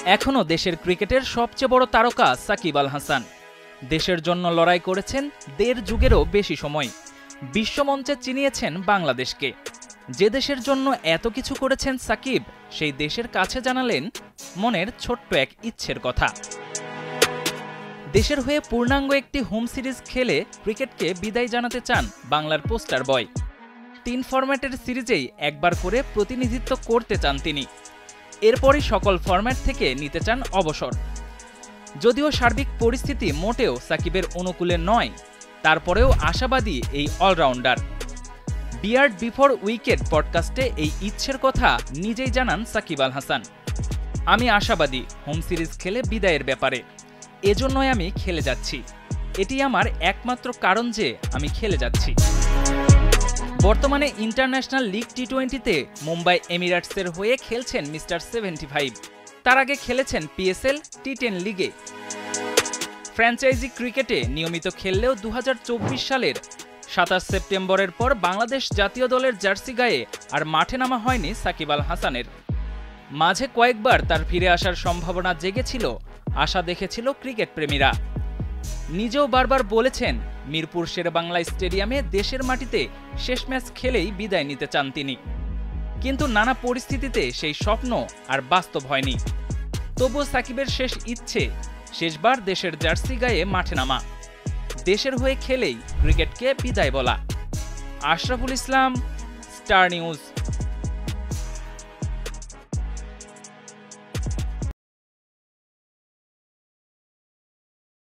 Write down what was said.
এখনো দেশের ক্রিকেটের সবচেয়ে বড় তারকা সাকিব আল হাসান। দেশের জন্য লড়াই করেছেন দেড় যুগেরও বেশি সময়। বিশ্বমঞ্চে চিনিয়েছেন বাংলাদেশকে। যে দেশের জন্য এত কিছু করেছেন সাকিব, সেই দেশের কাছে জানালেন মনের ছোট্ট এক ইচ্ছের কথা। দেশের হয়ে পূর্ণাঙ্গ একটি হোম সিরিজ খেলে ক্রিকেটকে বিদায় জানাতে চান বাংলার পোস্টার বয়। 3 ফরম্যাটের সিরিজেই একবার করে প্রতিনিধিত্ব করতে চান তিনি। এরপরই সকল ফরম্যাট থেকে নিতে চান অবসর। যদিও সার্বিক পরিস্থিতি মোটেও সাকিবের অনুকূলে নয়, তারপরেও আশাবাদী এই অলরাউন্ডার। বিয়ার্ড বিফোর উইকেট পডকাস্টে এই ইচ্ছের কথা নিজেই জানান সাকিব আল হাসান। আমি আশাবাদী হোম সিরিজ খেলে বিদায়ের ব্যাপারে, এজন্যই আমি খেলে যাচ্ছি। এটি আমার একমাত্র কারণ যে আমি খেলে যাচ্ছি। বর্তমানে ইন্টারন্যাশনাল লিগ টি-20তে মুম্বাই এমিরেটসের হয়ে খেলছেন মিস্টার 75। তার আগে খেলেছেন পিএসএল টি10 লিগে। ফ্র্যাঞ্চাইজি ক্রিকেটে নিয়মিত খেললেও 2024 সালের 27 সেপ্টেম্বরের পর বাংলাদেশ জাতীয় দলের জার্সি গায়ে আর মাঠে নামা হয়নি সাকিব আল হাসানের। মাঝে কয়েকবার তার ফিরে আসার সম্ভাবনা জেগেছিল, আশা দেখেছিল ক্রিকেট প্রেমীরা। নিজেও বারবার বলেছেন মিরপুর শেরেবাংলা স্টেডিয়ামে দেশের মাটিতে শেষ ম্যাচ খেলেই বিদায় নিতে চান তিনি। কিন্তু নানা পরিস্থিতিতে সেই স্বপ্ন আর বাস্তব হয়নি। তবুও সাকিবের শেষ ইচ্ছে শেষবার দেশের জার্সি গায়ে মাঠে নামা, দেশের হয়ে খেলেই ক্রিকেটকে বিদায় বলা। Ashraful Islam, star news.